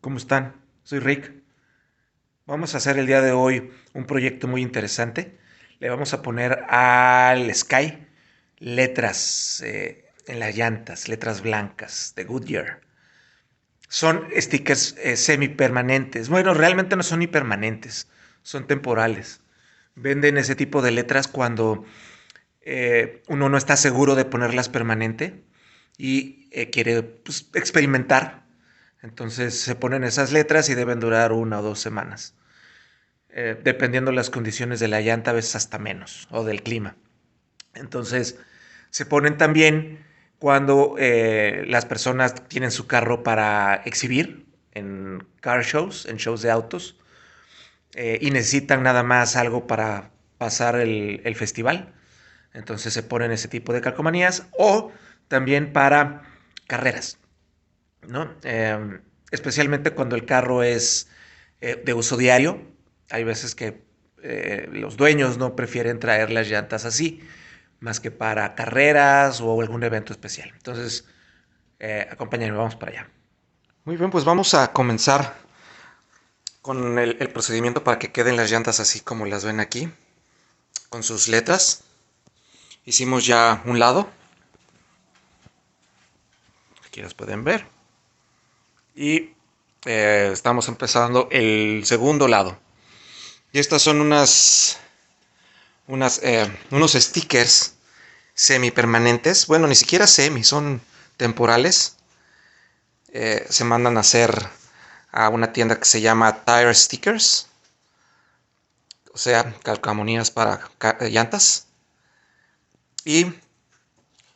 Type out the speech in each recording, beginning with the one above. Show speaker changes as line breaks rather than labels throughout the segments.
¿Cómo están? Soy Rick. Vamos a hacer el día de hoy un proyecto muy interesante. Le vamos a poner al Sky letras en las llantas, letras blancas de Goodyear. Son stickers semipermanentes. Bueno, realmente no son ni permanentes, son temporales. Venden ese tipo de letras cuando uno no está seguro de ponerlas permanente y quiere pues, experimentar. Entonces se ponen esas letras y deben durar 1 o 2 semanas. Dependiendo de las condiciones de la llanta, a veces hasta menos, o del clima. Entonces se ponen también cuando las personas tienen su carro para exhibir en car shows, en shows de autos, y necesitan nada más algo para pasar el festival. Entonces se ponen ese tipo de calcomanías o también para carreras, ¿no? Especialmente cuando el carro es de uso diario. Hay veces que los dueños no prefieren traer las llantas así, más que para carreras o algún evento especial. Entonces, acompáñenme, vamos para allá. Muy bien, pues vamos a comenzar con el procedimiento para que queden las llantas así como las ven aquí, con sus letras. Hicimos ya un lado, aquí las pueden ver, y estamos empezando el segundo lado. Y estas son unos stickers semipermanentes. Bueno, ni siquiera semi, son temporales. Se mandan a hacer a una tienda que se llama Tire Stickers, o sea, calcamonías para llantas. Y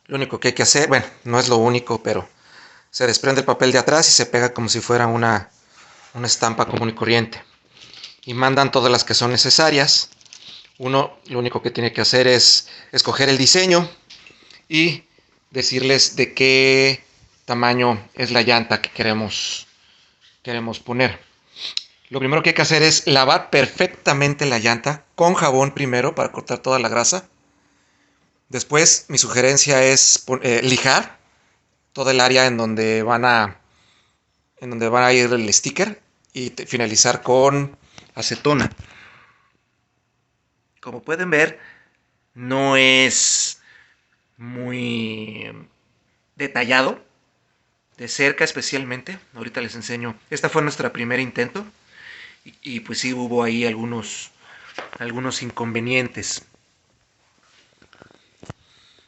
lo único que hay que hacer, bueno, no es lo único, pero se desprende el papel de atrás y se pega como si fuera una estampa común y corriente. Y mandan todas las que son necesarias. Uno lo único que tiene que hacer es escoger el diseño y decirles de qué tamaño es la llanta que queremos poner. Lo primero que hay que hacer es lavar perfectamente la llanta con jabón primero para cortar toda la grasa. Después mi sugerencia es lijar toda el área en donde va a ir el sticker y finalizar con acetona. Como pueden ver, no es muy detallado, de cerca especialmente. Ahorita les enseño. Esta fue nuestra primer intento y pues sí hubo ahí algunos inconvenientes.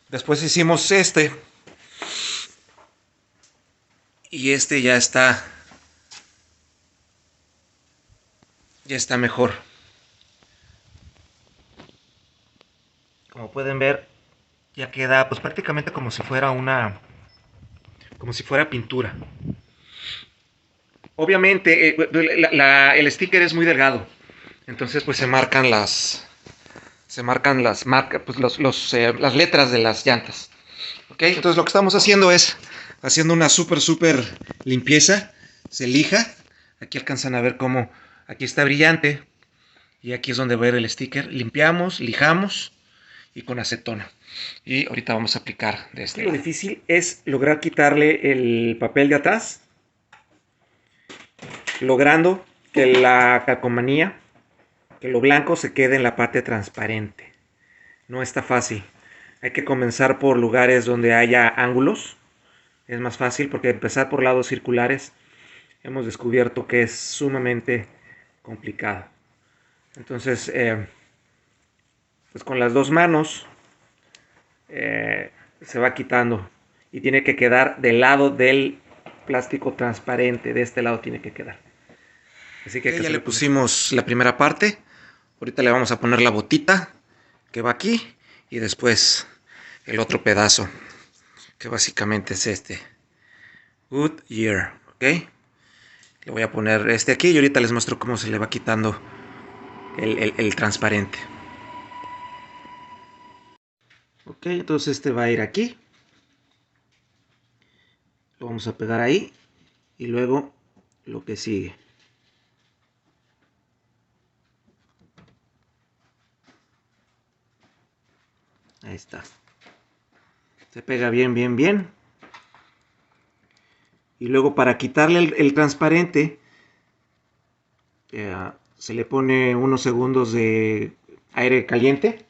Después hicimos este y este ya está mejor. Como pueden ver, ya queda pues prácticamente como si fuera pintura. Obviamente el sticker es muy delgado, entonces pues pues, las letras de las llantas. ¿Ok? Entonces lo que estamos haciendo es haciendo una súper limpieza. Se lija. Aquí alcanzan a ver cómo aquí está brillante. Y aquí es donde va a ir el sticker. Limpiamos, lijamos y con acetona. Y ahorita vamos a aplicar de este lado. Lo difícil es lograr quitarle el papel de atrás, logrando que la calcomanía, que lo blanco se quede en la parte transparente. No está fácil. Hay que comenzar por lugares donde haya ángulos. Es más fácil porque empezar por lados circulares hemos descubierto que es sumamente complicado. Entonces, pues con las dos manos se va quitando y tiene que quedar del lado del plástico transparente. De este lado tiene que quedar. Así que ya le pusimos la primera parte. Ahorita le vamos a poner la botita que va aquí y después el otro pedazo que básicamente es este. Goodyear, ¿ok? Le voy a poner este aquí y ahorita les muestro cómo se le va quitando el transparente. Ok, entonces este va a ir aquí. Lo vamos a pegar ahí. Y luego lo que sigue. Ahí está. Se pega bien. Y luego para quitarle el transparente, se le pone unos segundos de aire caliente.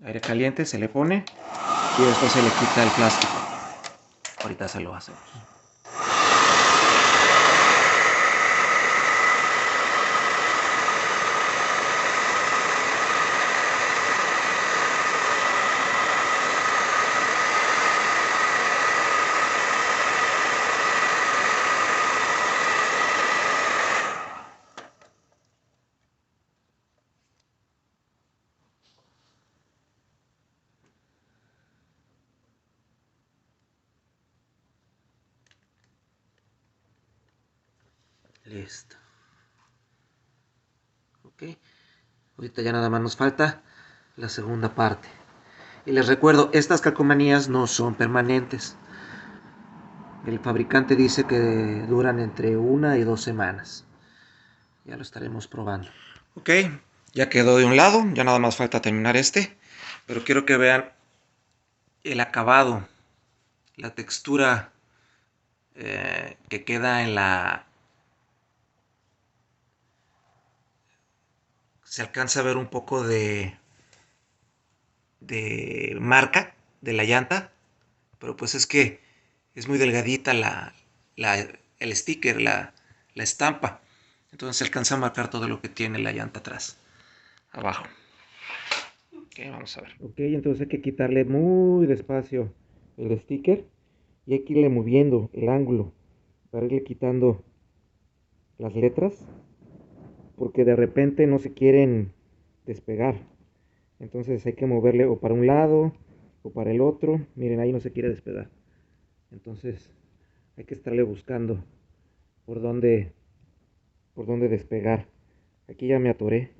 Aire caliente se le pone y después se le quita el plástico. Ahorita se lo hacemos. Listo. Ok. Ahorita ya nada más nos falta la segunda parte. Y les recuerdo, estas calcomanías no son permanentes. El fabricante dice que duran entre 1 y 2 semanas. Ya lo estaremos probando. Ok, ya quedó de un lado, ya nada más falta terminar este. Pero quiero que vean el acabado, la textura que queda en la... Se alcanza a ver un poco de marca de la llanta, pero pues es que es muy delgadita el sticker, la estampa. Entonces se alcanza a marcar todo lo que tiene la llanta atrás, abajo. Ok, vamos a ver. Ok, entonces hay que quitarle muy despacio el sticker y hay que irle moviendo el ángulo para irle quitando las letras porque de repente no se quieren despegar. Entonces hay que moverle o para un lado o para el otro. Miren, ahí no se quiere despegar. Entonces hay que estarle buscando por dónde despegar. Aquí ya me atoré.